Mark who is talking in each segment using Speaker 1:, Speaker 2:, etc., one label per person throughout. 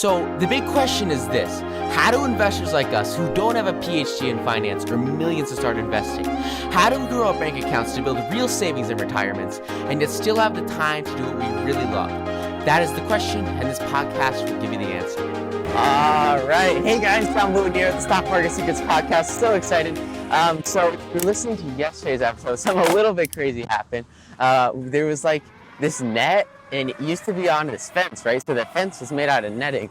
Speaker 1: So the big question is this: how do investors like us who don't have a PhD in finance or millions to start investing, how do we grow our bank accounts to build real savings in retirements and yet still have the time to do what we really love? That is the question, and this podcast will give you the answer.
Speaker 2: All right. Hey guys, John Boone here at the Stock Market Secrets Podcast. So excited. So if you're listening to yesterday's episode, something a little bit crazy happened. There was like this net, and it used to be on this fence, right? So the fence was made out of netting.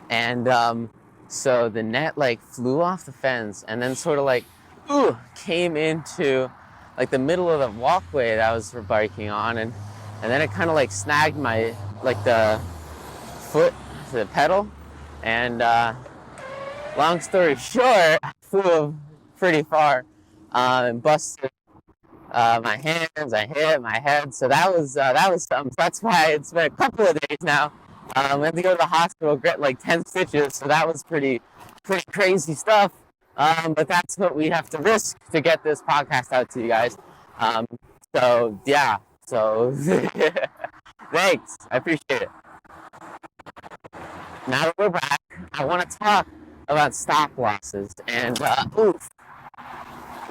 Speaker 2: And so the net like flew off the fence and then sort of like came into like the middle of the walkway that I was biking on, and then it kind of like snagged my like the foot, the pedal, and long story short, I flew pretty far and busted my hands, I hit my head, so that was something. So that's why it's been a couple of days now. I had to go to the hospital, get like 10 stitches, so that was pretty crazy stuff. But that's what we have to risk to get this podcast out to you guys. So yeah, so thanks, I appreciate it. Now that we're back, I want to talk about stop losses. And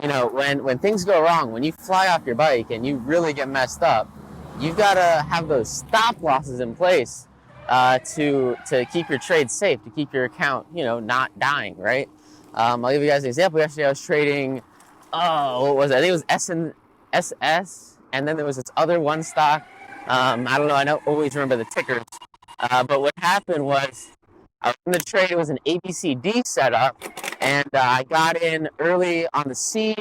Speaker 2: you know, when things go wrong, when you fly off your bike and you really get messed up, you've got to have those stop losses in place to keep your trade safe, to keep your account, you know, not dying, right? I'll give you guys an example. Yesterday I was trading, what was it? I think it was SS, and then there was this other one stock. I don't know, I don't always remember the tickers. But what happened was, I was in the trade, it was an ABCD setup, and I got in early on the C,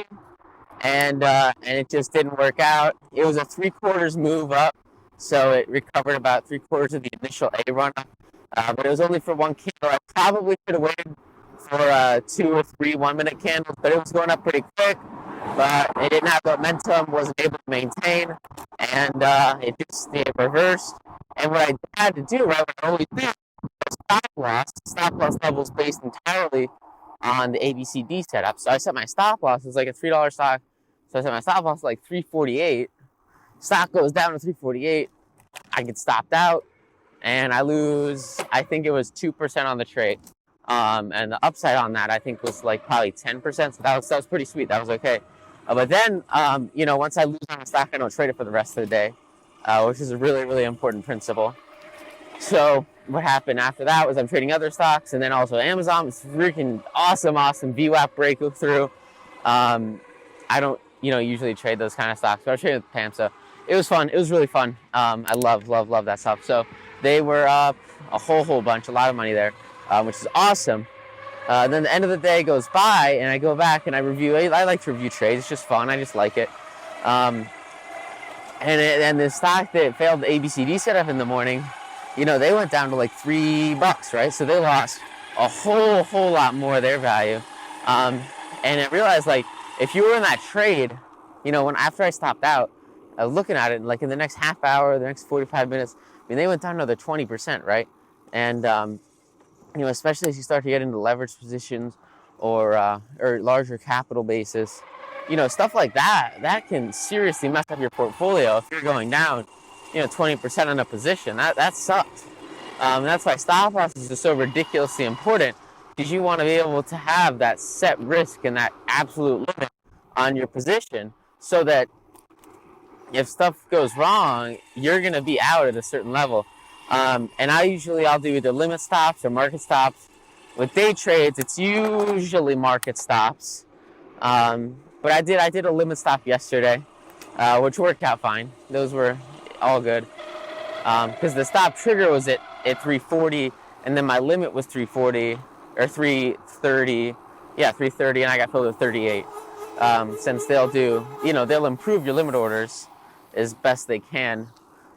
Speaker 2: and it just didn't work out. It was a 3/4 move up, so it recovered about 3/4 of the initial A run up, but it was only for one candle. I probably could have waited for 2 or 3 1-minute candles, but it was going up pretty quick, but it didn't have momentum, wasn't able to maintain, and it reversed. And what I had to do, right, what I always do, stop loss levels based entirely on the ABCD setup. So I set my stop loss, it was like a $3 stock, so I set my stop loss like 348. Stock goes down to 348, I get stopped out, and I lose, I think it was 2% on the trade. And the upside on that, I think, was like probably 10%, so that was pretty sweet, that was okay. But then, you know, once I lose on a stock, I don't trade it for the rest of the day, which is a really, really important principle. So what happened after that was I'm trading other stocks, and then also Amazon was freaking awesome VWAP breakthrough. I don't, you know, usually trade those kind of stocks, but I was trading with Pam, so it was fun. It was really fun. I love that stuff. So they were up a whole bunch, a lot of money there, which is awesome. Then the end of the day goes by, and I go back and I review. I like to review trades. It's just fun. I just like it. And the stock that failed the ABCD setup in the morning, you know, they went down to like $3, right? So they lost a whole lot more of their value. And I realized, like, if you were in that trade, you know, after I stopped out, I was looking at it, and like in the next half hour, the next 45 minutes, I mean, they went down another 20%, right? And you know, especially as you start to get into leverage positions or larger capital basis, you know, stuff like that can seriously mess up your portfolio if you're going down, you know, 20% on a position. That sucks. That's why stop loss is just so ridiculously important, because you want to be able to have that set risk and that absolute limit on your position, so that if stuff goes wrong, you're going to be out at a certain level. And I'll do either limit stops or market stops. With day trades, it's usually market stops. But I did a limit stop yesterday, which worked out fine. Those were all good. Because the stop trigger was at 340, and then my limit was 340, or 330. Yeah, 330, and I got filled with 38. Since they'll improve your limit orders as best they can.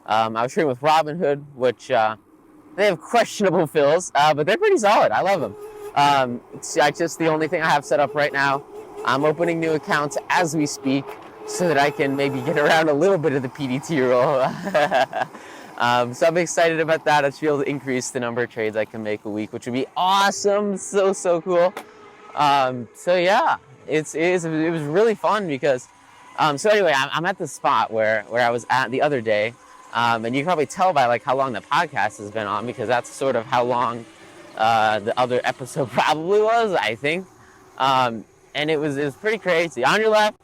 Speaker 2: I was trading with Robinhood, which they have questionable fills, but they're pretty solid. I love them. It's just the only thing I have set up right now. I'm opening new accounts as we speak, so that I can maybe get around a little bit of the PDT rule. So I'm excited about that. I should be able to increase the number of trades I can make a week, which would be awesome. So cool. So yeah, it was really fun because, so anyway, I'm at the spot where I was at the other day, and you can probably tell by like how long the podcast has been on, because that's sort of how long the other episode probably was, I think. And it was pretty crazy. On your left,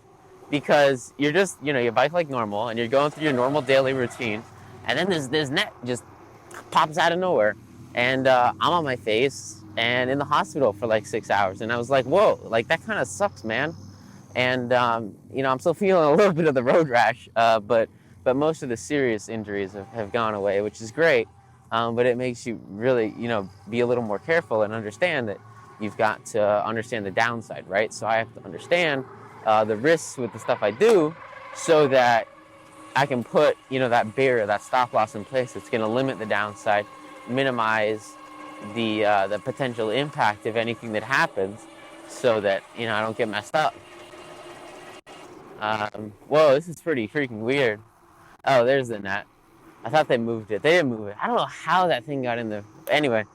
Speaker 2: because you're just, you bike like normal and you're going through your normal daily routine, and then this net just pops out of nowhere, and I'm on my face and in the hospital for like 6 hours, and I was like, whoa, like that kind of sucks, man. And I'm still feeling a little bit of the road rash, but most of the serious injuries have gone away, which is great. But it makes you really, be a little more careful and understand that you've got to understand the downside, right? So I have to understand the risks with the stuff I do, so that I can put, that barrier, that stop loss in place that's going to limit the downside, minimize the potential impact of anything that happens, so that I don't get messed up. Whoa, this is pretty freaking weird. Oh, there's the net. I thought they moved it. They didn't move it. I don't know how that thing got in there. Anyway,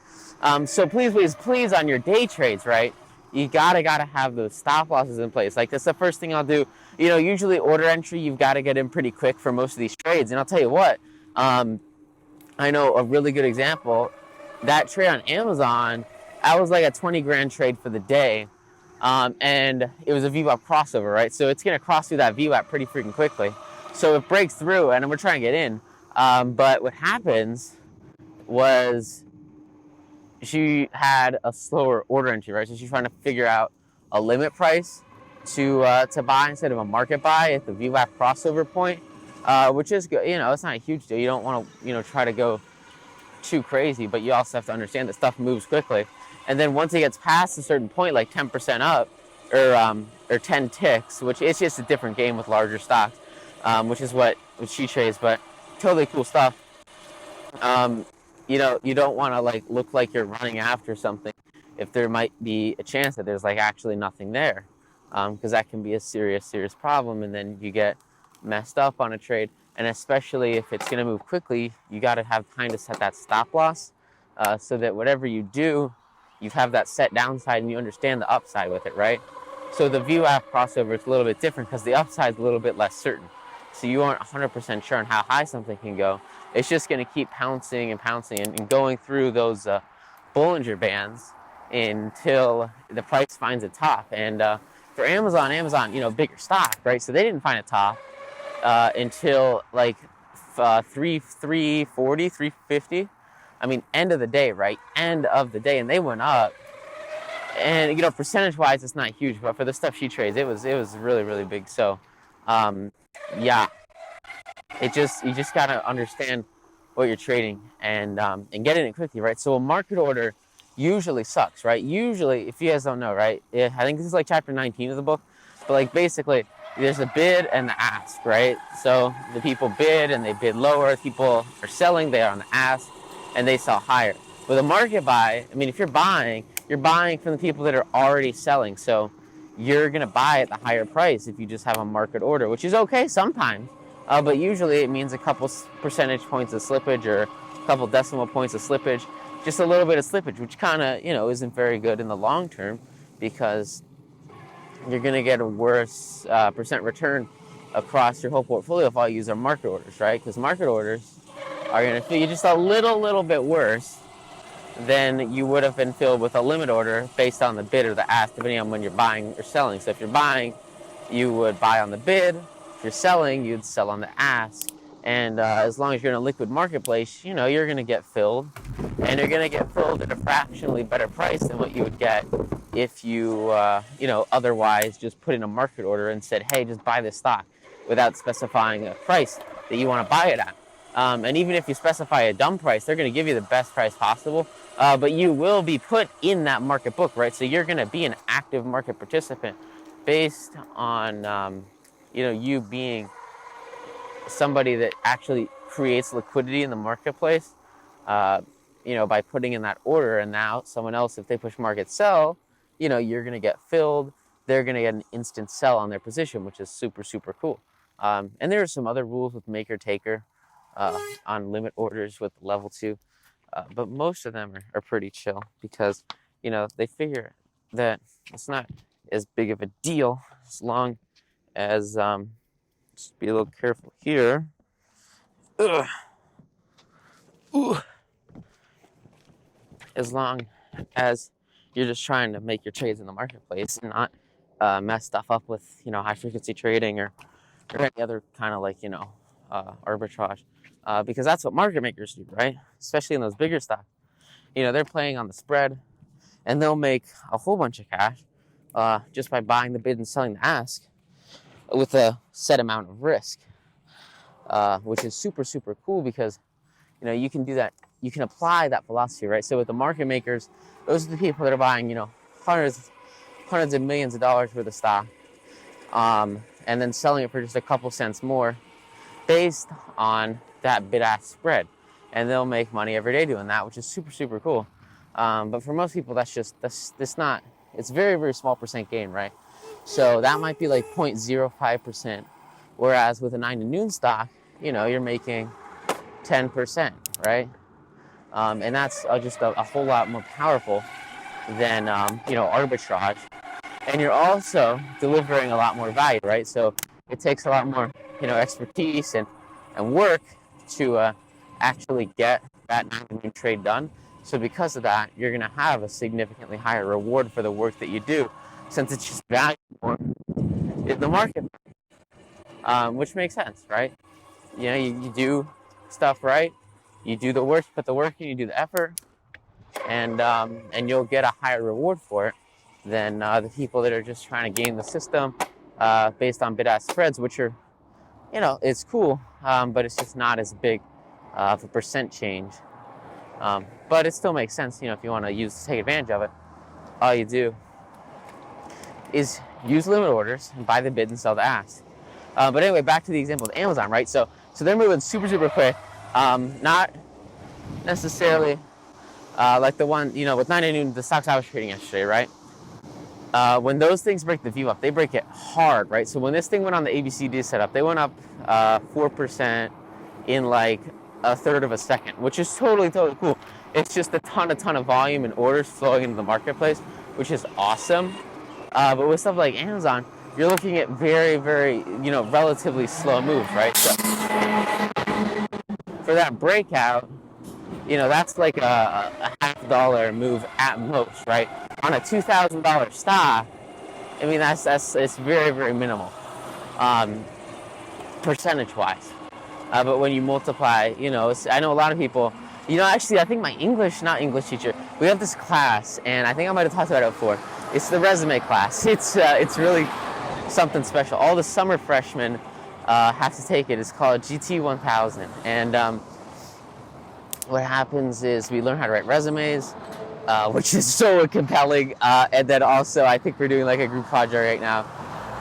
Speaker 2: so please on your day trades, right? You gotta have those stop losses in place. Like, that's the first thing I'll do. Usually order entry, you've got to get in pretty quick for most of these trades. And I'll tell you what, I know a really good example. That trade on Amazon, I was like a 20 grand trade for the day. And it was a VWAP crossover, right? So it's going to cross through that VWAP pretty freaking quickly. So it breaks through, and we're trying to get in. But what happens was she had a slower order entry, right? So she's trying to figure out a limit price to buy instead of a market buy at the VWAP crossover point, which is good. It's not a huge deal. You don't want to, try to go too crazy, but you also have to understand that stuff moves quickly. And then once it gets past a certain point, like 10% up, or 10 ticks, which is just a different game with larger stocks, which is what she trades, but totally cool stuff. You don't want to like look like you're running after something if there might be a chance that there's like actually nothing there, because that can be a serious problem, and then you get messed up on a trade. And especially if it's going to move quickly, you got to have time to set that stop loss, so that whatever you do, you have that set downside and you understand the upside with it, right? So the VWAP crossover is a little bit different because the upside is a little bit less certain. So you aren't 100% sure on how high something can go. It's just going to keep pouncing and going through those Bollinger Bands until the price finds a top. And for Amazon, bigger stock, right? So they didn't find a top until like 340, 350. I mean, end of the day, right? End of the day, and they went up. And percentage-wise, it's not huge, but for the stuff she trades, it was really, really big. So, yeah, you just gotta understand what you're trading and get in it quickly, right? So a market order usually sucks, right? Usually, if you guys don't know, right? I think this is like chapter 19 of the book, but like basically, there's a bid and the ask, right? So the people bid and they bid lower. People are selling, they are on the ask, and they sell higher. With a market buy, I mean, if you're buying from the people that are already selling. So you're going to buy at the higher price if you just have a market order, which is okay sometimes. But usually it means a couple percentage points of slippage or a couple decimal points of slippage, just a little bit of slippage, which kind of, isn't very good in the long term, because you're going to get a worse percent return across your whole portfolio if all you use are market orders, right? Because market orders are going to feel you just a little bit worse than you would have been filled with a limit order based on the bid or the ask, depending on when you're buying or selling. So if you're buying, you would buy on the bid. If you're selling, you'd sell on the ask. And as long as you're in a liquid marketplace, you're going to get filled. And you're going to get filled at a fractionally better price than what you would get if you, otherwise just put in a market order and said, hey, just buy this stock without specifying a price that you want to buy it at. And even if you specify a dumb price, they're going to give you the best price possible. But you will be put in that market book, right? So you're going to be an active market participant based on, you being somebody that actually creates liquidity in the marketplace, by putting in that order. And now someone else, if they push market sell, you're going to get filled. They're going to get an instant sell on their position, which is super, super cool. And there are some other rules with maker taker on limit orders with level 2. But most of them are pretty chill because, they figure that it's not as big of a deal as long as, just be a little careful here. Ugh. Ooh. As long as you're just trying to make your trades in the marketplace and not mess stuff up with, high frequency trading or any other kind of like, arbitrage. Because that's what market makers do, right? Especially in those bigger stocks. They're playing on the spread, and they'll make a whole bunch of cash just by buying the bid and selling the ask with a set amount of risk, which is super, super cool because, you can do that. You can apply that philosophy, right? So with the market makers, those are the people that are buying, hundreds of millions of dollars worth of stock, and then selling it for just a couple cents more based on that bid-ask spread. And they'll make money every day doing that, which is super, super cool. But for most people, it's very, very small percent gain, right? So that might be like 0.05%. Whereas with a 9 to noon stock, you're making 10%, right? And that's just a whole lot more powerful than, arbitrage. And you're also delivering a lot more value, right? So it takes a lot more, expertise and work to actually get that 9 to noon trade done. So because of that, you're going to have a significantly higher reward for the work that you do, since it's just valued more in the market, which makes sense, right? You do stuff right, you do the work, put the work in, you do the effort, and you'll get a higher reward for it than the people that are just trying to game the system based on bid-ask spreads, which are, it's cool, but it's just not as big of a percent change. But it still makes sense, if you want to take advantage of it. All you do is use limit orders and buy the bid and sell the ask. But anyway, back to the example of Amazon, right? So they're moving super, super quick. Not necessarily like the one, with 9 to noon, the stocks I was trading yesterday, right? When those things break the view up, they break it hard, right? So when this thing went on the ABCD setup, they went up 4% in like a third of a second, which is totally, totally cool. It's just a ton of volume and orders flowing into the marketplace, which is awesome. But with stuff like Amazon, you're looking at very, very, relatively slow moves, right? So for that breakout, that's like a $50 move at most, right? On a $2,000 stock, I mean, it's very, very minimal, percentage-wise. But when you multiply, I know a lot of people, actually, I think my not English teacher, we have this class, and I think I might have talked about it before. It's the resume class. It's really something special. All the summer freshmen have to take it. It's called GT 1000. And what happens is we learn how to write resumes, which is so compelling. And then also, I think we're doing like a group project right now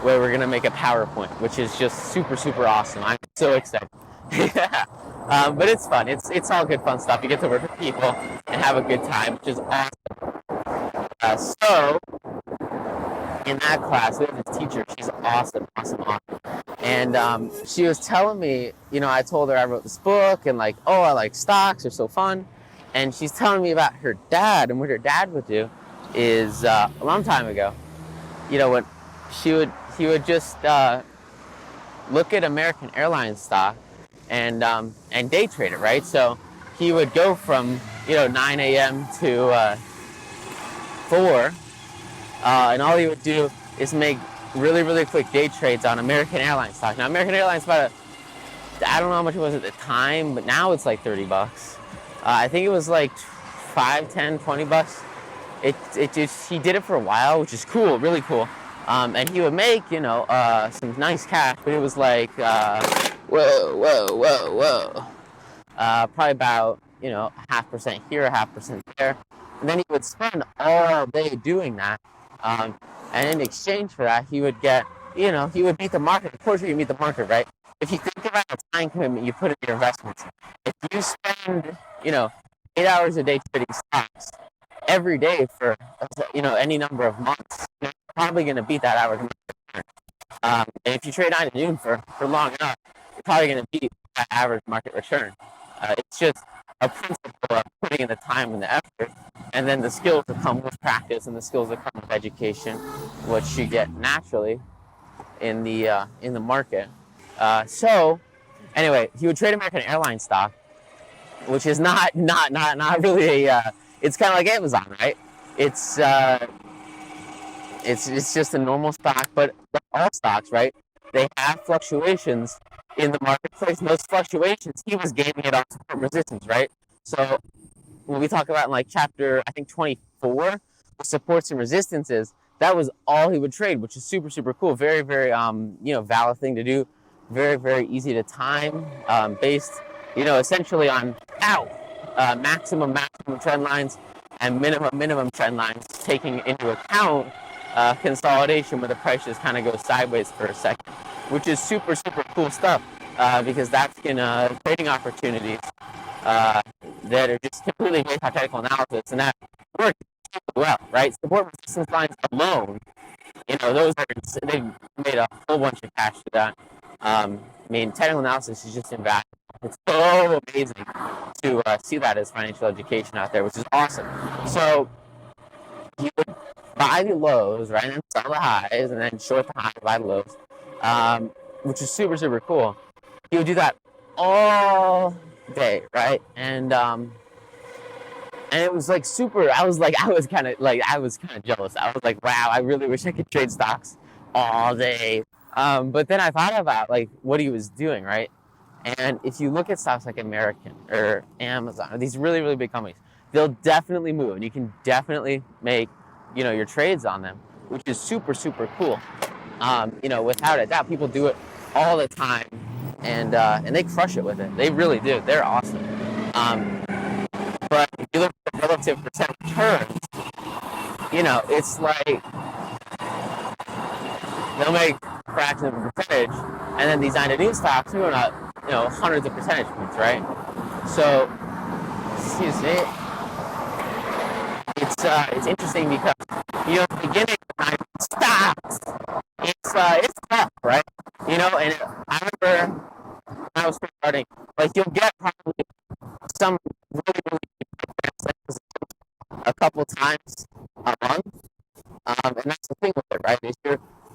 Speaker 2: where we're going to make a PowerPoint, which is just super, super awesome. I'm so excited. Yeah. But it's fun. It's all good fun stuff. You get to work with people and have a good time, which is awesome. So in that class, we have this teacher. She's awesome. And she was telling me, I told her I wrote this book and like, oh, I like stocks. They're so fun. And she's telling me about her dad, and what her dad would do is a long time ago, when he would just look at American Airlines stock and day trade it, right? So he would go from 9 a.m. to 4, and all he would do is make really, really quick day trades on American Airlines stock. Now, American Airlines I don't know how much it was at the time, but now it's like $30. I think it was like $5, $10, $20. He did it for a while, which is cool, really cool. And he would make, some nice cash, but it was like, whoa. Probably about, 0.5% here, 0.5% there. And then he would spend all day doing that. And in exchange for that, he would get, he would beat the market. Of course, you meet the market, right? If you think about the time commitment you put in your investments, if you spend, 8 hours a day trading stocks every day for, any number of months, you're probably going to beat that average market return. And if you trade 9 to noon for long enough, you're probably going to beat that average market return. It's just a principle of putting in the time and the effort, and then the skills that come with practice and the skills that come with education, which you get naturally in the market. So anyway, he would trade American Airlines stock, which is not really a it's kind of like Amazon, right? It's it's just a normal stock, but like all stocks, right? They have fluctuations in the marketplace. And those fluctuations, he was gaming it off support resistance, right? So when we talk about in like chapter, I think 24, the supports and resistances, that was all he would trade, which is super, super cool. Very, very, valid thing to do. Very, very easy to time, based, essentially on maximum trend lines and minimum trend lines, taking into account consolidation where the price just kind of goes sideways for a second, which is super, super cool stuff, because that's in trading opportunities that are just completely based on technical analysis, and that works well, right? Support resistance lines alone, those they've made a whole bunch of cash to that. Technical analysis is just invaluable. It's so amazing to see that as financial education out there, which is awesome. So you would buy the lows, right, and then sell the highs, and then short the highs, buy the lows, which is super, super cool. You would do that all day, right? And it was like super. I was kind of jealous. I was like, wow, I really wish I could trade stocks all day. But then I thought about like what he was doing, right? And if you look at stocks like American or Amazon or these really, really big companies, they'll definitely move, and you can definitely make, your trades on them, which is super, super cool. Without a doubt, people do it all the time, and they crush it with it. They really do. They're awesome. But if you look at the relative percent returns, it's like they'll make a fraction of a percentage, and then these 90 stocks are going up, hundreds of percentage points, right? So, excuse me. It's interesting because at the beginning of stocks, it's tough, right? And I remember when I was starting, like you'll get probably some really, really a couple times a month, and that's the thing with it, right? Is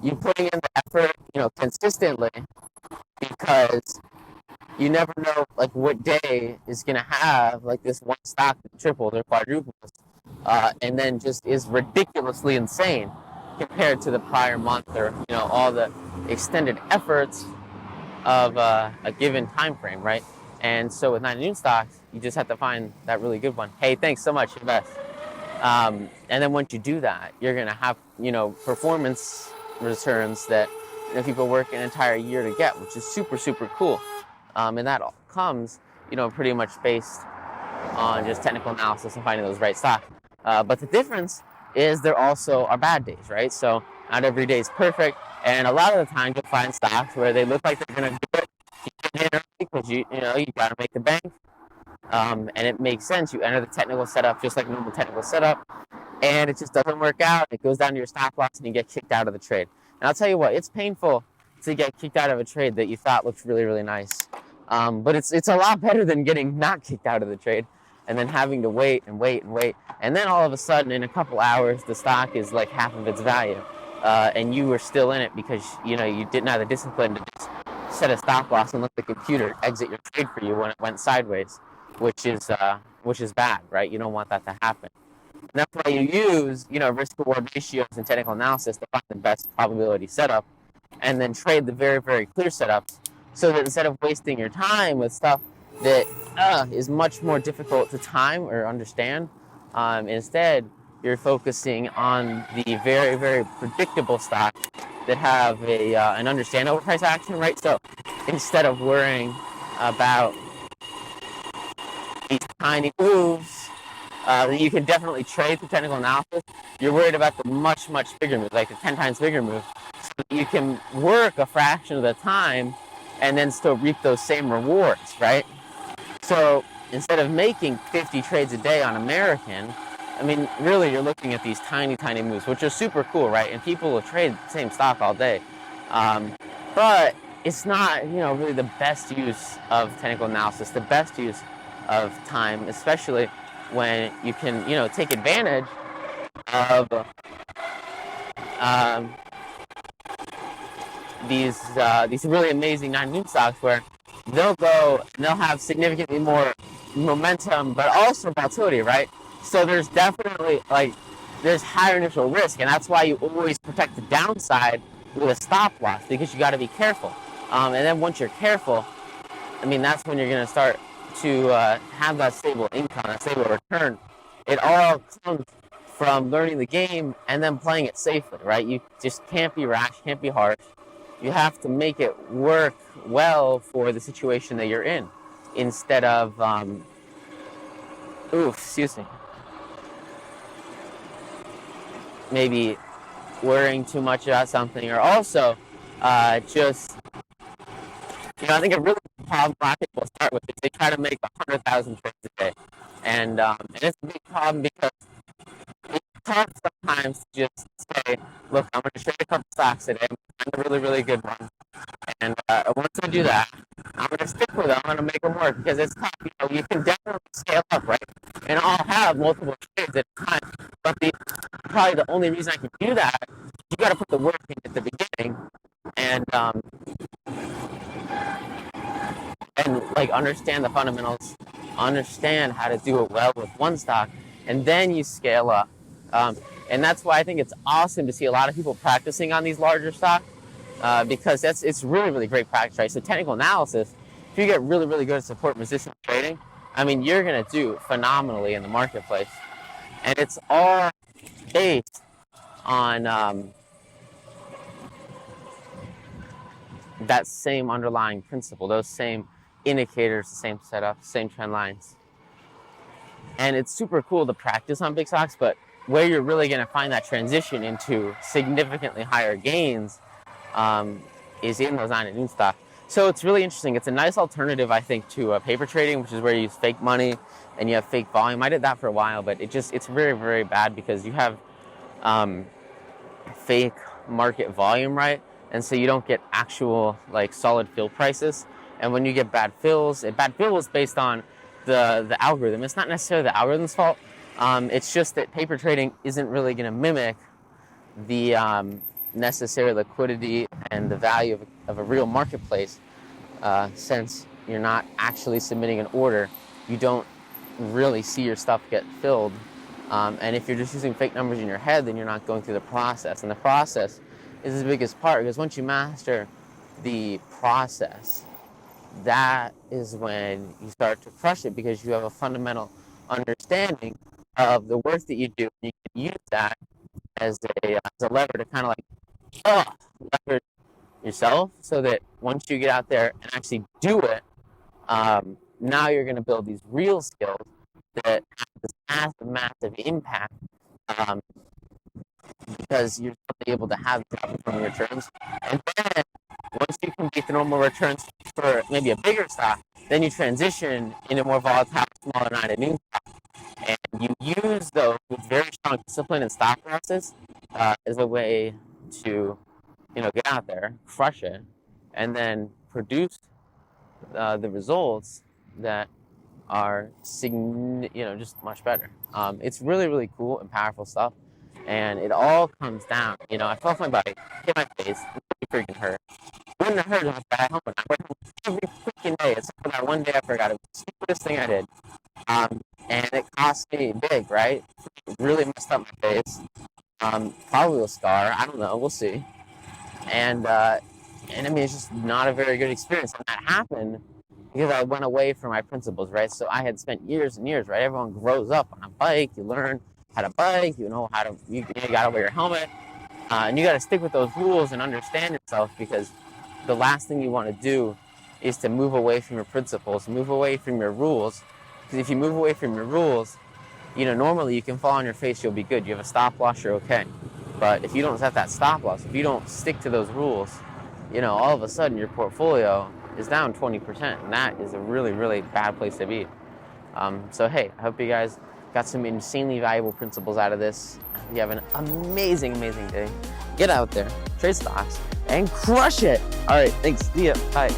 Speaker 2: you're putting in the effort, consistently, because you never know like what day is gonna have like this one stock that triples or quadruples, and then just is ridiculously insane compared to the prior month, or all the extended efforts of a given time frame, right? And so with 90 stocks, you just have to find that really good one. Hey, thanks so much, invest. And then once you do that, you're gonna have performance returns that people work an entire year to get, which is super, super cool. And that all comes pretty much based on just technical analysis and finding those right stocks. But the difference is there also are bad days, right? So not every day is perfect, and a lot of the time you'll find stocks where they look like they're gonna do it. You get in early because you gotta make the bank, and it makes sense. You enter the technical setup just like normal technical setup, and it just doesn't work out. It goes down to your stop loss, and you get kicked out of the trade. And I'll tell you what, it's painful to get kicked out of a trade that you thought looked really, really nice. But it's a lot better than getting not kicked out of the trade and then having to wait and wait and wait. And then all of a sudden, in a couple hours, the stock is like half of its value. And you were still in it because, you didn't have the discipline to just set a stop loss and let the computer exit your trade for you when it went sideways, which is bad, right? You don't want that to happen. And that's why you use, risk-reward ratios and technical analysis to find the best probability setup, and then trade the very, very clear setups, so that instead of wasting your time with stuff that is much more difficult to time or understand, instead you're focusing on the very, very predictable stocks that have an understandable price action, right? So instead of worrying about these tiny moves that you can definitely trade through technical analysis, you're worried about the much, much bigger move, like the 10 times bigger move, so that you can work a fraction of the time and then still reap those same rewards, right? So instead of making 50 trades a day on American, really you're looking at these tiny, tiny moves, which are super cool, right? And people will trade the same stock all day. But it's not, really the best use of technical analysis, the best use of time, especially when you can, take advantage of these really amazing 9 stocks where they'll have significantly more momentum, but also volatility, right? So there's definitely there's higher initial risk, and that's why you always protect the downside with a stop loss, because you got to be careful. And then once you're careful, I mean, that's when you're going to start to have that stable income, that stable return. It all comes from learning the game and then playing it safely, right? You just can't be rash, can't be harsh. You have to make it work well for the situation that you're in, instead of, excuse me, maybe worrying too much about something, or also just, I think a really big problem a lot of people start with is they try to make 100,000 trades a day, and it's a big problem because it's hard sometimes to just say, look, I'm going to trade a couple stocks today, I'm going to find a really, really good one, and once I do that, I'm going to stick with it, I'm going to make them work, because it's tough. You can definitely scale up, right? And I'll have multiple trades at a time, but probably the only reason I can do that, you got to put the work in at the beginning, and understand the fundamentals, understand how to do it well with one stock, and then you scale up. And that's why I think it's awesome to see a lot of people practicing on these larger stocks, because it's really, really great practice, right? So technical analysis, if you get really, really good at support and resistance trading, I mean, you're going to do phenomenally in the marketplace. And it's all based on that same underlying principle, those same indicators, the same setup, same trend lines. And it's super cool to practice on big stocks, but where you're really going to find that transition into significantly higher gains is in those 9 at noon stocks. So it's really interesting. It's a nice alternative, I think, to paper trading, which is where you use fake money and you have fake volume. I did that for a while, but it's very, very bad because you have fake market volume, right? And so you don't get actual solid fill prices. And when you get bad fills, and bad fill is based on the algorithm. It's not necessarily the algorithm's fault. It's just that paper trading isn't really going to mimic the necessary liquidity and the value of a real marketplace, since you're not actually submitting an order. You don't really see your stuff get filled. And if you're just using fake numbers in your head, then you're not going through the process. And the process is the biggest part, because once you master the process, that is when you start to crush it, because you have a fundamental understanding of the work that you do. You can use that as a lever to kind of leverage yourself, so that once you get out there and actually do it, now you're going to build these real skills that have this massive impact, because you're able to have outperforming returns. And then once you can beat the normal returns for maybe a bigger stock, then you transition into more volatile, smaller 9 at noon stock. And you use those with very strong discipline and stop losses as a way to, get out there, crush it, and then produce the results that are just much better. It's really, really cool and powerful stuff. And it all comes down, I fell off my bike, hit my face, it really freaking hurt. Wouldn't have hurt if I was back home, I went home every freaking day, except for that one day I forgot. It was the stupidest thing I did. And it cost me big, right? It really messed up my face. Probably a scar, I don't know, we'll see. And I mean, it's just not a very good experience. And that happened because I went away from my principles, right? So I had spent years and years, right? Everyone grows up on a bike, you learn how to bike, you gotta wear your helmet, and you gotta stick with those rules and understand yourself, because the last thing you want to do is to move away from your principles, move away from your rules. Because if you move away from your rules, normally you can fall on your face, you'll be good. You have a stop loss, you're okay. But if you don't set that stop loss, if you don't stick to those rules, all of a sudden your portfolio is down 20%, and that is a really, really bad place to be. So hey, I hope you guys got some insanely valuable principles out of this. You have an amazing, amazing day. Get out there, trade stocks, and crush it. All right, thanks. See ya. Bye.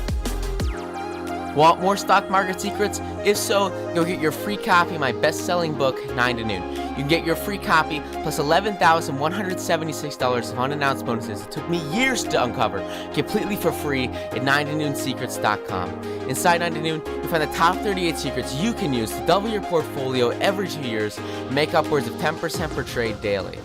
Speaker 1: Want more stock market secrets? If so, go get your free copy of my best-selling book, 9 to Noon. can get your free copy plus $11,176 of unannounced bonuses it took me years to uncover completely for free at 90noonsecrets.com. Inside 90 Noon, you'll find the top 38 secrets you can use to double your portfolio every 2 years and make upwards of 10% per trade daily.